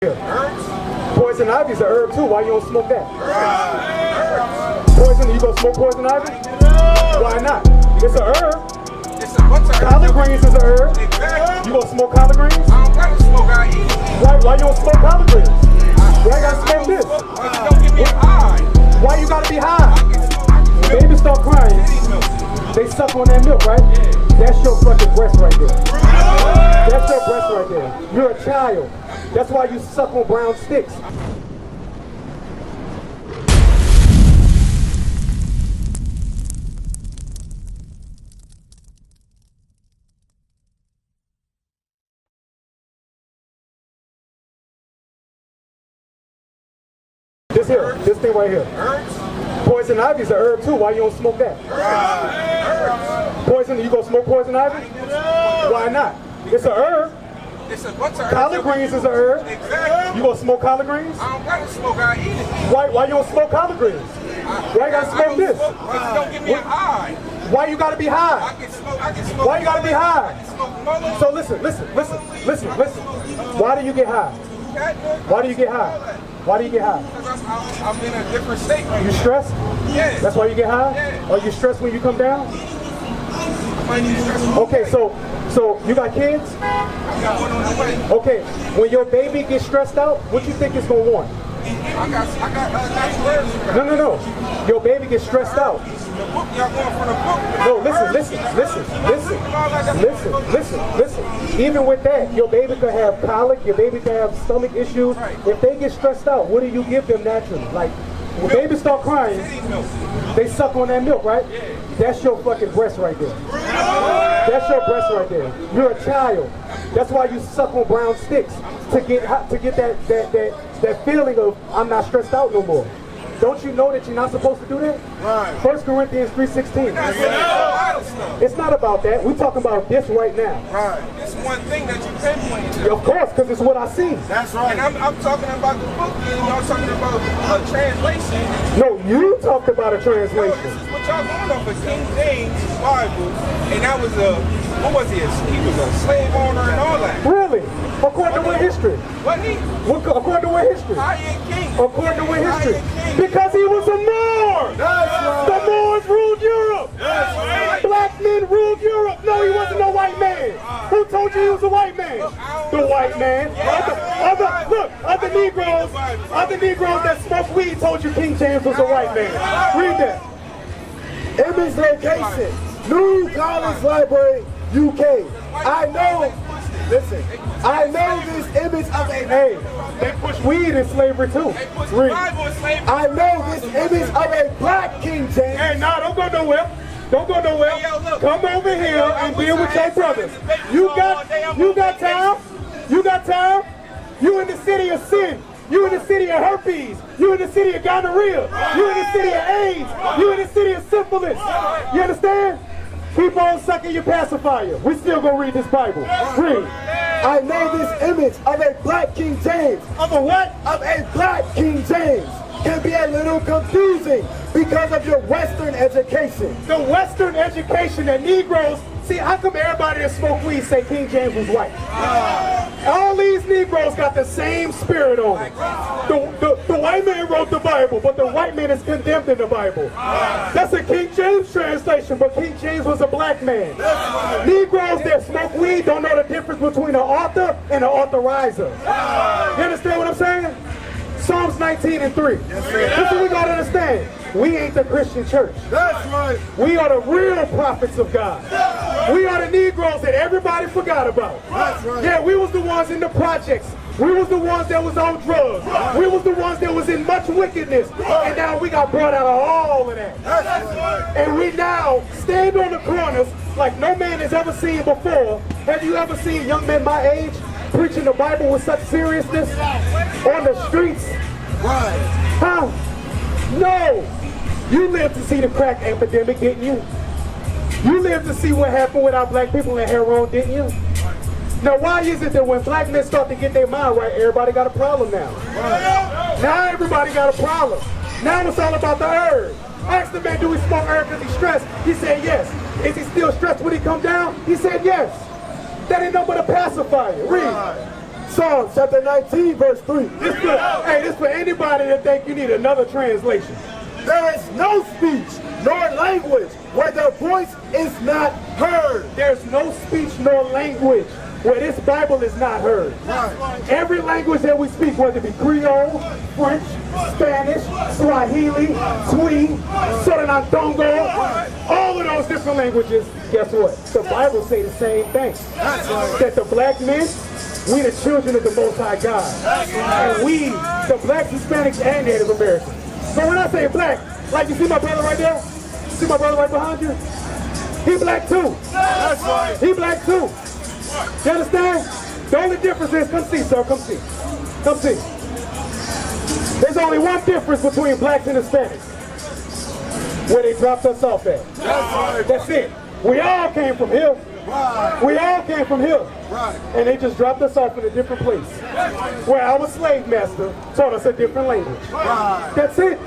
Poison ivy is a herb too. Why you don't smoke that? Poison, you gonna smoke poison ivy? Why not? It's a herb. Collard greens is a herb. You gonna smoke collard greens? I don't gotta smoke, I eat it. Why you don't smoke collard greens? Why you gotta smoke this? Don't get me high. Why you gotta be high? When babies start crying, they suck on that milk, right? That's your fucking breast right there. That's your breast right there. You're a child. That's why you suck on brown sticks. This thing right here. Poison ivy is a herb too. Why you don't smoke that? Poison, you gonna smoke poison ivy? Why not? It's a herb. Collard greens is a herb. You gonna smoke collard greens? I don't gotta smoke, I eat it. Why you don't smoke collard greens? Why you gotta smoke this? Don't get me high. Why you gotta be high? I can smoke. Why you gotta be high? So listen. Why do you get high? Why do you get high? Why do you get high? Because I'm in a different state right now. You stressed? Yes. That's why you get high? Yeah. Are you stressed when you come down? I might need stress. Okay, so you got kids? I got one on the way. Okay, when your baby gets stressed out, what you think it's gonna want? I got nice words. No. Your baby gets stressed out. The book, y'all going for the book. No, listen. Even with that, your baby could have colic, your baby could have stomach issues. If they get stressed out, what do you give them naturally? Like, when babies start crying, they suck on that milk, right? That's your fucking breast right there. That's your breast right there. You're a child. That's why you suck on brown sticks to get that feeling of I'm not stressed out no more. Don't you know that you're not supposed to do that? Right. 1 Corinthians 3:16. It's not about that. We're talking about this right now. Right. It's one thing that you pinpoint. Of course, because it's what I see. That's right. And I'm talking about the book, and y'all talking about a translation. No, you talked about a translation. This is what y'all going off of King James Bible, and that was what was he? He was a slave owner and all that. Really? According to what history? Wasn't he? According to what history? High-end king. According to what history? Because he was a Moor. That's right. The Moors ruled Europe. That's right. Black men ruled Europe. No, he wasn't no white man. Who told you he was a white man? The white man. Other Negroes that smoke weed told you King James was a white man. Read that. Image location, New College Library, UK. I know this image of a Hey, they push weed in slavery too. Read. I know this image of a black King James. Hey, nah, don't go nowhere. Don't go nowhere. Come over here and deal with your brothers. You got time? You got time? You in the city of sin. You in the city of herpes. You in the city of gonorrhea. You in the city of AIDS. You in the city of syphilis. You understand? Keep on sucking your pacifier. We still gonna read this Bible. Read. I know this image of a black King James. Of a what? Of a black King James. Can be a little confusing because of your Western education. The Western education that Negroes, see, how come everybody that smoke weed say King James was white? All these Negroes got the same spirit on them. The white man wrote the Bible, but the white man is condemned in the Bible. That's a King James translation, but King James was a black man. Negroes that smoke weed don't know the difference between an author and an authorizer. You understand what I'm saying? Psalms 19:3. This is what we gotta understand. We ain't the Christian church. That's right. We are the real prophets of God. We are the Negroes that everybody forgot about. That's right. Yeah, we was the ones in the projects. We was the ones that was on drugs. We was the ones that was in much wickedness. And now we got brought out of all of that. That's right. And we now stand on the corners like no man has ever seen before. Have you ever seen young men my age preaching the Bible with such seriousness on the streets? Right. Huh? No. You lived to see the crack epidemic, didn't you? You lived to see what happened with our black people in heroin, didn't you? Now, why is it that when black men start to get their mind right, everybody got a problem now? Now everybody got a problem. Now it's all about the herb. I asked the man, do he smoke herb because he's stressed? He said yes. Is he still stressed when he come down? He said yes. That ain't nothing but a pacifier. Read. Psalms chapter 19, verse 3. This for anybody that think you need another translation. There is no speech nor language where their voice is not heard. There's no speech nor language where this Bible is not heard. Right. Every language that we speak, whether it be Creole, French, Spanish, Swahili, Twi, Soranandongo, all of those different languages, guess what? The Bible say the same thing. That's right. That the black men, we the children of the Most High God. And we, the blacks, Hispanics, and Native Americans. So when I say black, like you see my brother right there? See my brother right behind you? He black too. That's right. He black too. You understand? The only difference is, come see, sir, come see. Come see. There's only one difference between blacks and Hispanics. Where they dropped us off at. That's right. That's it. We all came from here. Right. We all came from here. Right. And they just dropped us off in a different place. Where our slave master taught us a different language. Right. That's it.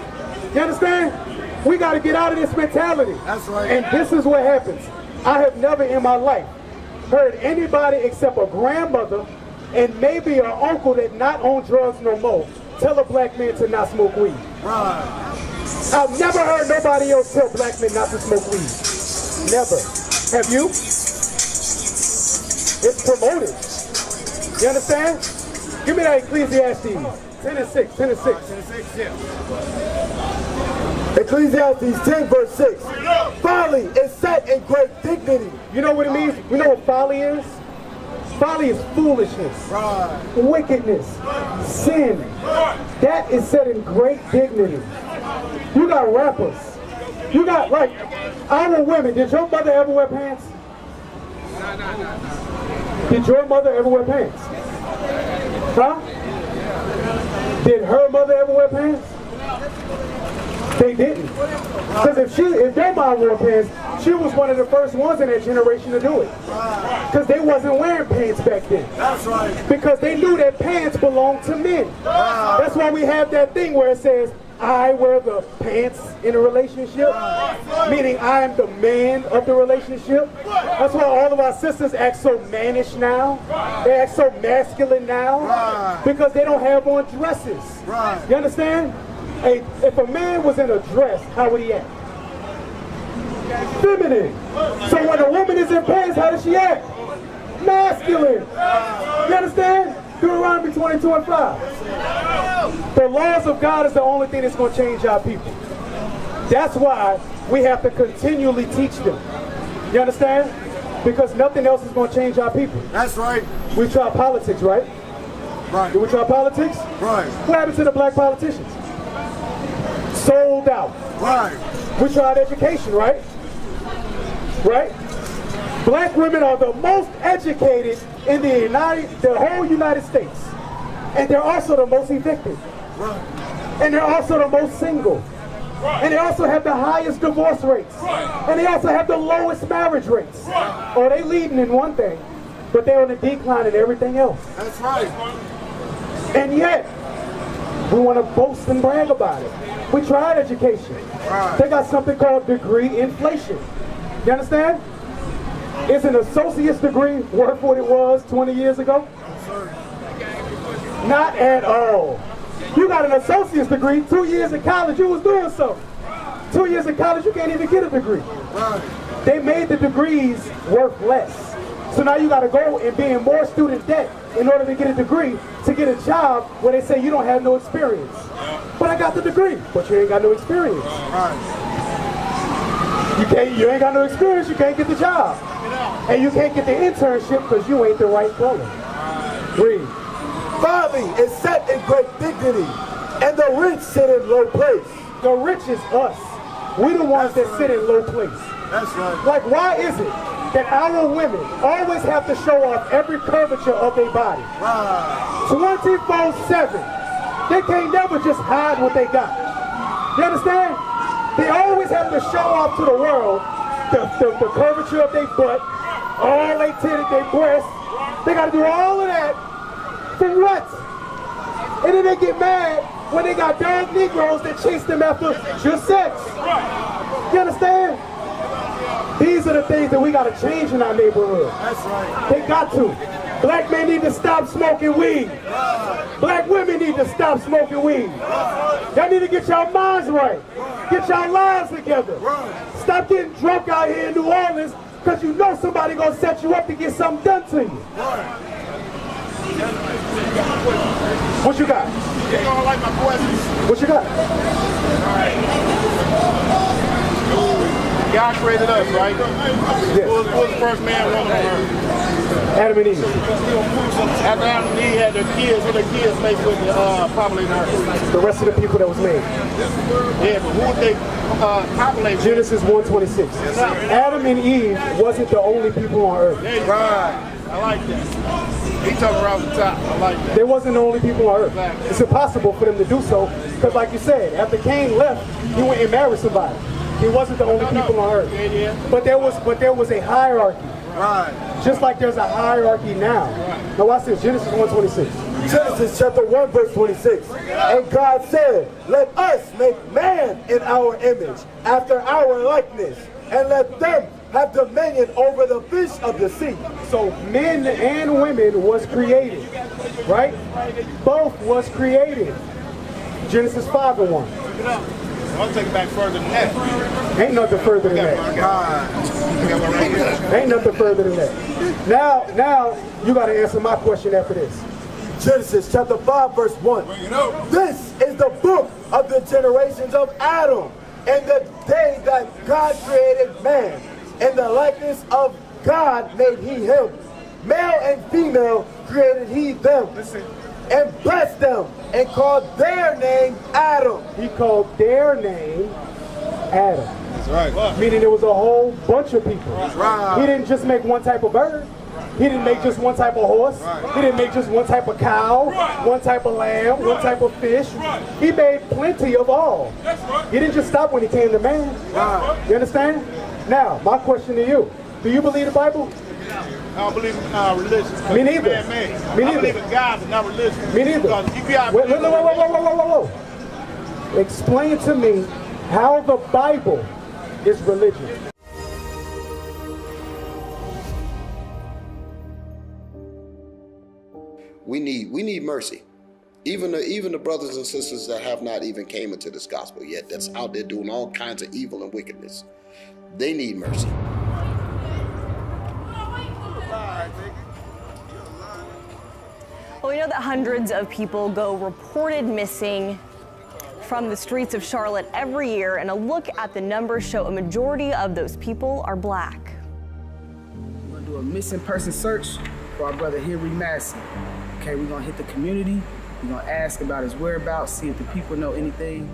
You understand? We got to get out of this mentality. That's right. And this is what happens. I have never in my life heard anybody except a grandmother and maybe an uncle that not on drugs no more tell a black man to not smoke weed. Right. I've never heard nobody else tell black men not to smoke weed. Never. Have you? It's promoted. You understand? Give me that Ecclesiastes 10 and 6. 10 and 6. 10 and 6, yeah. Ecclesiastes 10, verse 6. Folly is set in great dignity. You know what it means? You know what folly is? Folly is foolishness, Right. wickedness, sin. That is set in great dignity. You got rappers. You got, like, our women. Did your mother ever wear pants? Did your mother ever wear pants? Huh? Did her mother ever wear pants? They didn't. Because if their mom wore pants, she was one of the first ones in that generation to do it. Because they wasn't wearing pants back then. That's right. Because they knew that pants belonged to men. That's why we have that thing where it says, I wear the pants in a relationship, meaning I am the man of the relationship. That's why all of our sisters act so mannish now. They act so masculine now because they don't have on dresses. You understand? Hey, if a man was in a dress, how would he act? Feminine. So when a woman is in pants, how does she act? Masculine. You understand? Deuteronomy 22 and 5. The laws of God is the only thing that's going to change our people. That's why we have to continually teach them. You understand? Because nothing else is going to change our people. That's right. We try politics, right? Right. Did we try politics? Right. What happened to the black politicians? Sold out. Right. We tried education, right? Right? Black women are the most educated in the whole United States. And they're also the most evicted. Right. And they're also the most single. And they also have the highest divorce rates. And they also have the lowest marriage rates. Oh, they leading in one thing, but they're on the decline in everything else. That's right. And yet, we want to boast and brag about it. We tried education. They got something called degree inflation. You understand? Is an associate's degree worth what it was 20 years ago? Not at all. You got an associate's degree, 2 years in college, you was doing something. 2 years in college, you can't even get a degree. They made the degrees worth less. So now you got to go and be in more student debt in order to get a degree, to get a job where they say you don't have no experience. But I got the degree, but you ain't got no experience. You ain't got no experience, you can't get the job. And you can't get the internship because you ain't the right color. Read. Folly is set in great dignity, and the rich sit in low place. The rich is us. We the ones that sit in low place. That's right. Like, why is it that our women always have to show off every curvature of their body? 24/7. They can't never just hide what they got. You understand? They always have to show off to the world the curvature of their butt, all they titties, their breasts. They got to do all of that for what? And then they get mad when they got dog Negroes that chase them after just sex. You understand? These are the things that we got to change in our neighborhood. That's right. They got to. Black men need to stop smoking weed. Black women need to stop smoking weed. Y'all need to get y'all minds right. Get y'all lives together. Stop getting drunk out here in New Orleans because you know somebody gonna set you up to get something done to you. What you got? You don't like my questions? What you got? God created us, right? Yes. Who was the first man, woman on earth? Adam and Eve. After Adam and Eve had their kids, what their kids made with populate the earth? The rest of the people that was made. Yeah, but who would they populate? Genesis 1:26. Adam and Eve wasn't the only people on earth. Right. I like that. He talking around the top. I like that. They wasn't the only people on earth. It's impossible for them to do so because, like you said, after Cain left, he went and married somebody. He wasn't the only people on earth. But there was a hierarchy. Right. Just like there's a hierarchy now. Now watch this, Genesis 1:26. Genesis chapter 1 verse 26. And God said, let us make man in our image, after our likeness, and let them have dominion over the fish of the sea. So men and women was created, right? Both was created. Genesis 5:1. I'll take it back further than that. Ain't nothing further than that. Ain't nothing further than that. Now you got to answer my question after this. Genesis chapter 5 verse 1. This is the book of the generations of Adam, and the day that God created man. In the likeness of God made he him. Male and female created he them. And blessed them, and called their name Adam. He called their name Adam. That's right. Meaning there was a whole bunch of people. Right. He didn't just make one type of bird. He didn't make just one type of horse. He didn't make just one type of cow, one type of lamb, one type of fish. He made plenty of all. He didn't just stop when he came to man. You understand? Now, my question to you. Do you believe the Bible? I don't believe in religion. Me neither. Man-made. Me I neither. believe in God, but not religion. Me neither. Because you be out Whoa. Explain to me how the Bible is religion. We need mercy. Even the brothers and sisters that have not even came into this gospel yet, that's out there doing all kinds of evil and wickedness, they need mercy. Well, we know that hundreds of people go reported missing from the streets of Charlotte every year, and a look at the numbers show a majority of those people are black. We're gonna do a missing person search for our brother Henry Massey. Okay, we're gonna hit the community, we're gonna ask about his whereabouts, see if the people know anything.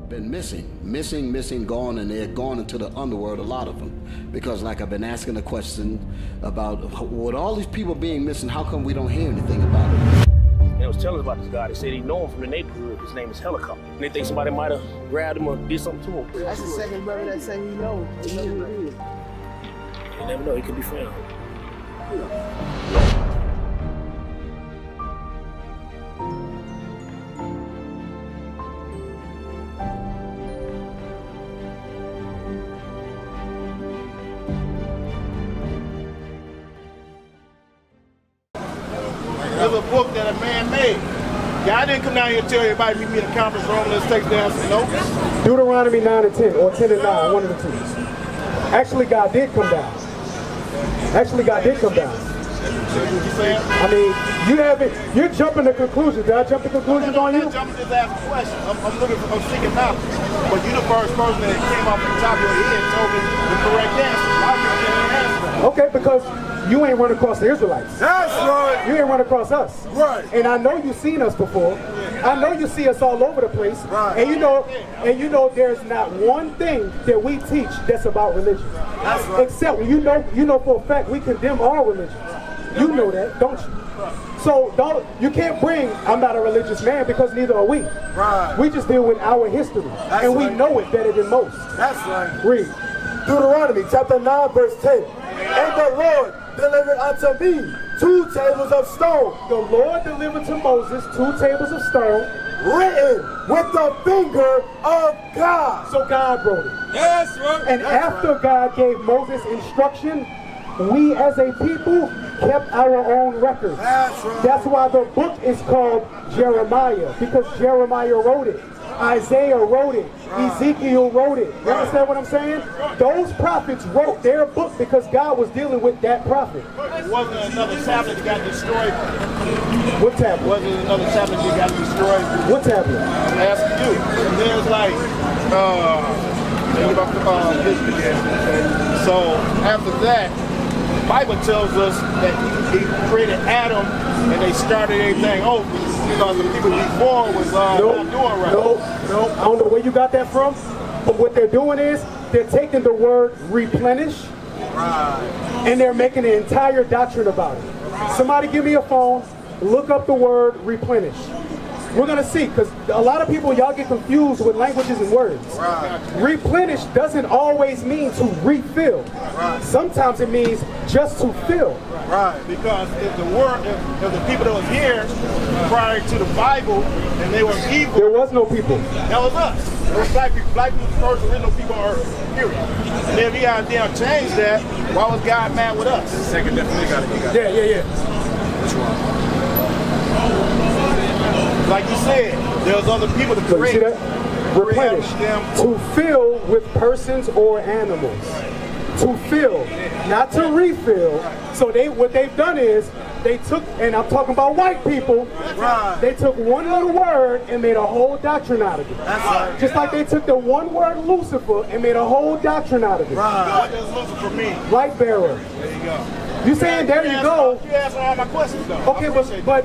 Been missing, gone, and they're gone into the underworld, a lot of them. Because like I've been asking the question about, with all these people being missing, how come we don't hear anything about it? They was telling us about this guy. They said he know him from the neighborhood. His name is Helicopter. And they think somebody might have grabbed him or did something to him. That's the second brother that say he know. He know who it is. You never know, he could be found. There's a book that a man made. God didn't come down here and tell everybody meet me in a conference room, let's take down some notes. Deuteronomy 9 and 10, or 10 and 9, one of the two. Actually, God did come down. I mean, you're jumping to conclusions. Did I jump to conclusions on you? I'm just asking questions. I'm seeking knowledge. But you're the first person that came off the top of your head and told me the correct answer. I can't answer that. Okay, because you ain't run across the Israelites. That's right. You ain't run across us. Right. And I know you've seen us before. I know you see us all over the place. Right. And you know there's not one thing that we teach that's about religion. That's right. Except you know for a fact we condemn all religions. You know that, don't you? So you can't bring I'm not a religious man, because neither are we. Right. We just deal with our history. That's and we right. know it better than most. That's right. Read. Deuteronomy chapter 9 verse 10. And the Lord delivered unto me 2 tables of stone. The Lord delivered to Moses 2 tables of stone, written with the finger of God. so God wrote it. That's right. And after God gave Moses instruction, we as a people kept our own records. That's why the book is called Jeremiah, because Jeremiah wrote it. Isaiah wrote it. Ezekiel wrote it. You understand what I'm saying? Those prophets wrote their book because God was dealing with that prophet. Wasn't another tablet that got destroyed? What tablet? Wasn't another tablet that got destroyed? What tablet? I'm asking you. And there's like, so after that, the Bible tells us that he created Adam and they started everything over because the people before was not doing right. No. I don't know where you got that from, but what they're doing is they're taking the word replenish and they're making an entire doctrine about it. Somebody give me a phone, look up the word replenish. We're going to see, because a lot of people, y'all get confused with languages and words. Replenish doesn't always mean to refill. Sometimes it means just to fill. Right, because if the people that was here prior to the Bible and they were evil, there was no people. That was us. It was black people. Black people were the first original people on earth. Period. And if he had damn changed that, why was God mad with us? Second definitely got it. Yeah. Which one? Like you said, there's other people to create. You see that? Replenish. To fill with persons or animals. To fill, not to refill. So what they've done is they took, and I'm talking about white people, they took one little word and made a whole doctrine out of it. Just like they took the one word Lucifer and made a whole doctrine out of it. What does Lucifer mean? Light bearer. There you go. You saying there you go. You answering all my questions though. Okay,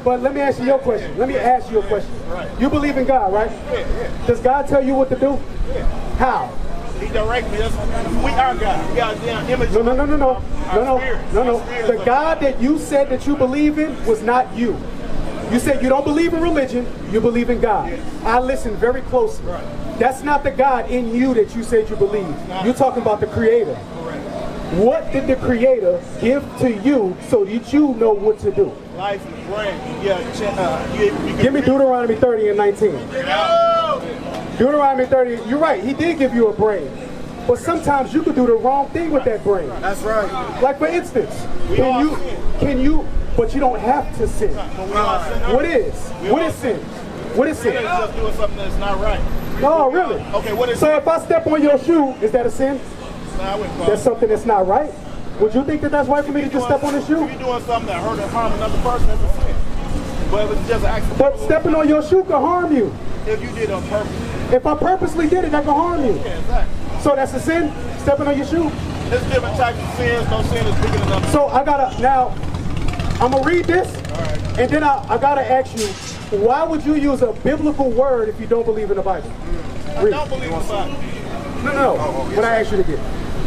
but let me ask you your question. Let me ask you a question. You believe in God, right? Yeah. Does God tell you what to do? Yeah. How? He directs me. We are God. We got a damn image. No. The God that you said that you believe in was not you. You said you don't believe in religion, you believe in God. I listened very closely. That's not the God in you that you said you believe. You're talking about the Creator. What did the Creator give to you so that you know what to do? Life and brain. Give me Deuteronomy 30 and 19. Deuteronomy 30, you're right, he did give you a brain. But sometimes you could do the wrong thing with that brain. That's right. Like for instance, can you, but you don't have to sin. What is sin? What is sin? It's just doing something that's not right. No, really. Okay, what is so if I step on your shoe, is that a sin? That's something that's not right. Would you think that that's right for me to just step on the shoe? If you're doing something that hurt or harm another person, that's a sin. But if it's just an accident. But stepping on your shoe can harm you. If you did it on purpose. If I purposely did it, that can harm you. Yeah, exactly. So that's a sin? Stepping on your shoe? There's different types of sins. No sin is bigger than another. So I'm going to read this, and then I got to ask you, why would you use a biblical word if you don't believe in the Bible? I don't believe in the Bible. No. What I asked you to get.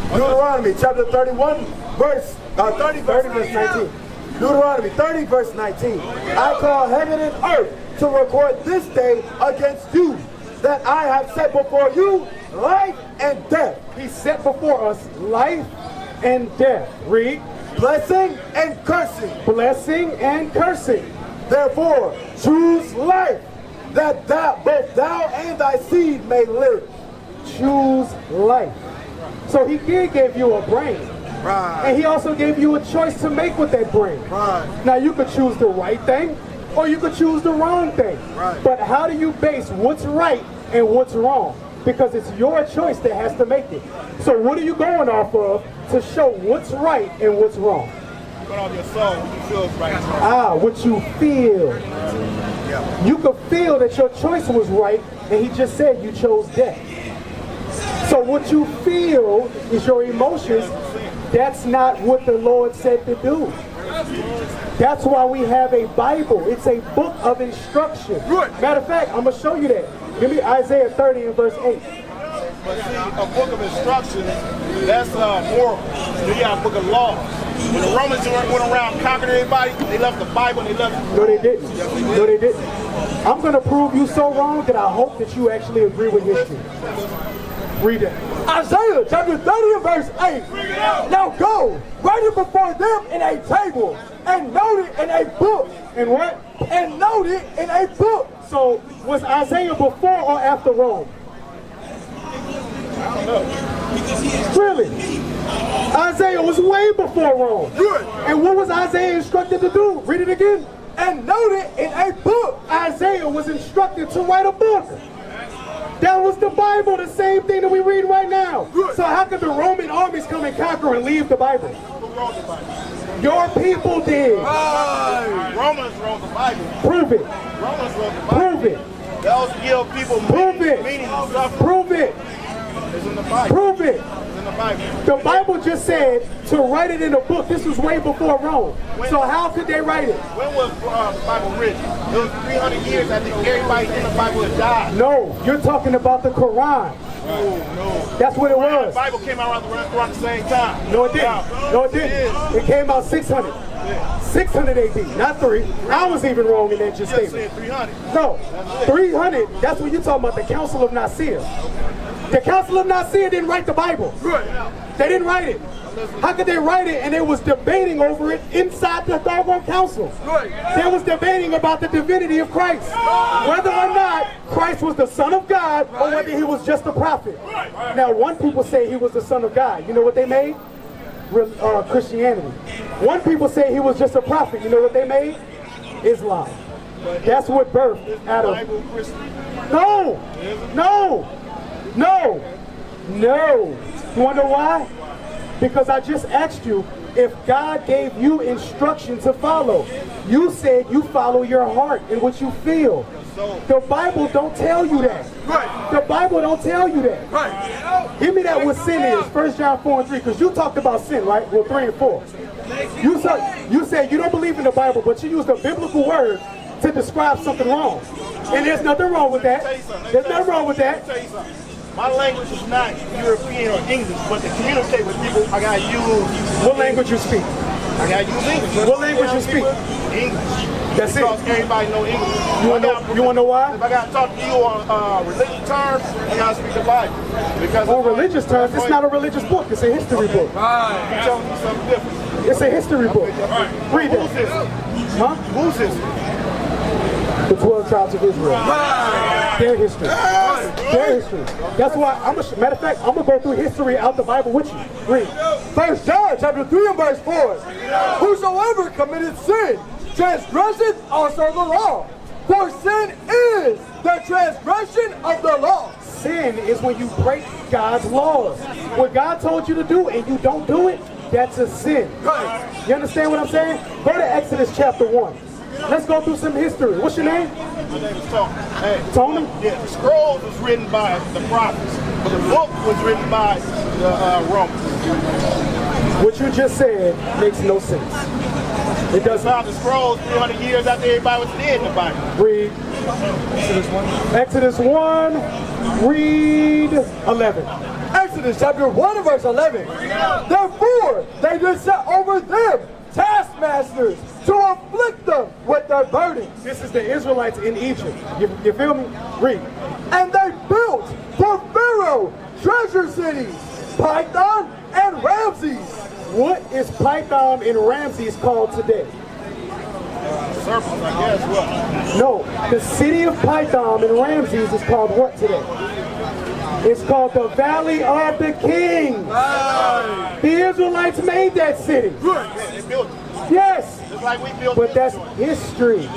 Deuteronomy chapter 31, verse 19. Deuteronomy 30, verse 19. I call heaven and earth to record this day against you, that I have set before you life and death. He set before us life and death. Read. Blessing and cursing. Blessing and cursing. Therefore, choose life, that both thou and thy seed may live. Choose life. So he did give you a brain. Right. And he also gave you a choice to make with that brain. Right. Now you could choose the right thing or you could choose the wrong thing. Right. But how do you base what's right and what's wrong? Because it's your choice that has to make it. So what are you going off of to show what's right and what's wrong? You're going off your soul, what you feel is right and wrong. What you feel. Yeah. You could feel that your choice was right and he just said you chose death. So what you feel is your emotions. That's not what the Lord said to do. That's why we have a Bible. It's a book of instruction. Matter of fact, I'm going to show you that. Give me Isaiah 30 and verse 8. But see, a book of instructions, that's moral. You got a book of laws. When the Romans went around and conquered everybody, they left the Bible and they left No, they didn't. No, they didn't. I'm going to prove you so wrong that I hope that you actually agree with history. Read it. Isaiah chapter 30 and verse 8. Now go, write it before them in a table, and note it in a book. And what? And note it in a book. So was Isaiah before or after Rome? I don't know. Really? Isaiah was way before Rome. Good. And what was Isaiah instructed to do? Read it again. And note it in a book. Isaiah was instructed to write a book. That was the Bible, the same thing that we read right now. Good. So how could the Roman armies come and conquer and leave the Bible? Who wrote the Bible? Your people did. Romans wrote the Bible. Prove it. Romans wrote the Bible. Prove it. Those give people Prove it. meaning and suffering. Prove it. It's in the Bible. Prove it. It's in the Bible. The Bible just said to write it in a book. This was way before Rome. So how could they write it? When was the Bible written? It was 300 years after everybody in the Bible had died. No, you're talking about the Quran. No. That's what it The was. Bible came out around the same time. No, it didn't. No, it didn't. It came out 600. 600 AD, not 3. I was even wrong in that just You statement. said 300. No, 300, that's what you're talking about, the Council of Nicaea. The Council of Nicaea didn't write the Bible. They didn't write it. How could they write it and they was debating over it inside the doggone council? They was debating about the divinity of Christ. Whether or not Christ was the Son of God or whether he was just a prophet. Now, one people say he was the Son of God. You know what they made? Christianity. One people say he was just a prophet. You know what they made? Islam. That's what birthed out of. No, no, no, no. You want to know why? Because I just asked you if God gave you instruction to follow. You said you follow your heart and what you feel. The Bible don't tell you that. The Bible don't tell you that. Give me that what sin is. 1 John 4 and 3. Because you talked about sin, right? Well, 3 and 4. You said you don't believe in the Bible, but you used a biblical word to describe something wrong. And there's nothing wrong with that. There's nothing wrong with that. My language is not European or English, but to communicate with people, I gotta use. What language you speak? I gotta use English. What language you speak? English. That's it. Because everybody know English. You wanna know why? If I gotta talk to you on religious terms, I gotta speak the Bible. Because On religious terms, it's not a religious book. It's a history book. You're telling me something different. It's a history book. Read Who's it. this? Huh? Who's this? The 12 tribes of Israel. Their history. Their history. That's why, matter of fact, I'm going to go through history out the Bible with you. Read. 1 John chapter 3 and verse 4. Whosoever committed sin, transgresseth also the law. For sin is the transgression of the law. Sin is when you break God's laws. What God told you to do and you don't do it, that's a sin. You understand what I'm saying? Go to Exodus chapter 1. Let's go through some history. What's your name? My name is Tony. Hey, Tony? Yeah, the scrolls was written by the prophets, but the book was written by the Romans. What you just said makes no sense. It They doesn't. found the scrolls 300 years after everybody was dead in the Bible. Read. Exodus 1. Read 11. Exodus chapter 1 and verse 11. Therefore, they did set over them taskmasters to afflict them with their burdens. This is the Israelites in Egypt. You feel me? Read. And they built for Pharaoh treasure cities, Python and Ramses. What is Python and Ramses called today? Serpents, I guess, what? No, the city of Python and Ramses is called what today? It's called the Valley of the Kings. The Israelites made that city. Yeah, they built it. Yes. Just like we built But it. that's history.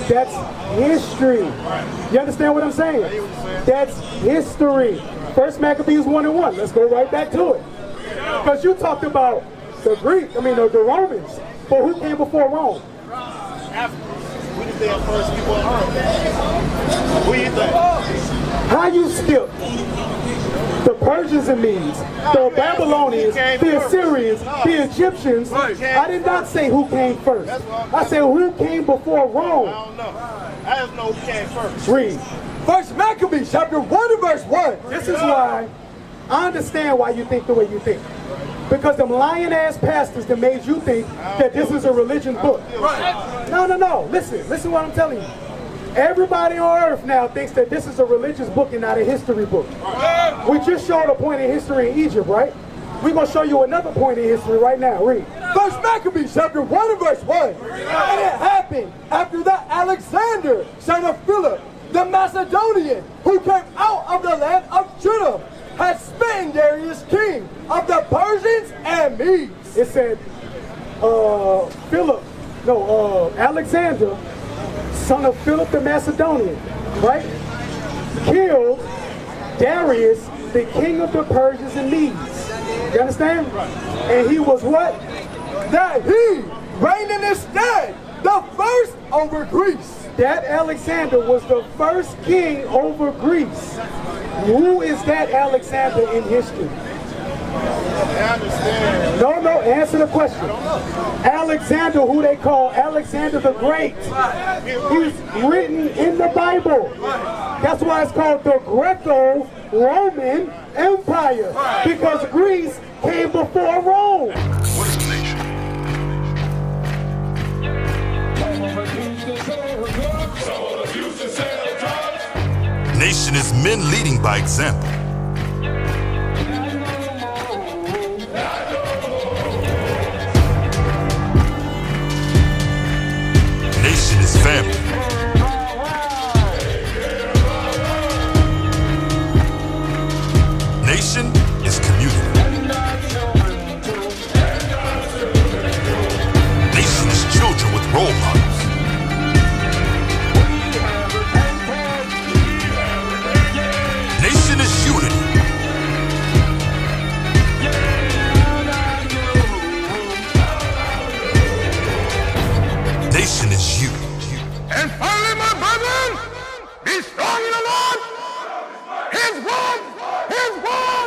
That's history. You understand what I'm saying? That's history. First Maccabees 1 and 1. Let's go right back to it. Because you talked about the the Romans. But who came before Rome? Africans. We the damn first people on earth. What do you think? How you skip the Persians and Medes, the Babylonians, the Assyrians, the Egyptians? I did not say who came first. I said who came before I Rome. don't know. I just know who came first. Read. First Maccabees chapter 1 and verse 1. This is why I understand why you think the way you think. Because them lying-ass pastors that made you think that this is a religion book. No. Listen what I'm telling you. Everybody on earth now thinks that this is a religious book and not a history book. We just showed a point in history in Egypt, right? We're going to show you another point in history right now. Read. First Maccabees chapter 1 and verse 1. And it happened after that Alexander, son of Philip, the Macedonian, who came out of the land of Judah, has smitten Darius, king of the Persians and Medes. It said, Alexander, son of Philip the Macedonian, right? Killed Darius, the king of the Persians and Medes. You understand? And he was what? That he reigned in his stead, the first over Greece. That Alexander was the first king over Greece. Who is that Alexander in history? I understand. No, answer the question. Alexander, who they call Alexander the Great. He's written in the Bible. That's why it's called the Greco-Roman Empire. Because Greece came before Rome. What is a nation? Nation is men leading by example. Nation is family. Nation is community. Nation is children with role models. Nation is unity. Nation is you. And finally, my brethren, be strong in the Lord, His word, His word.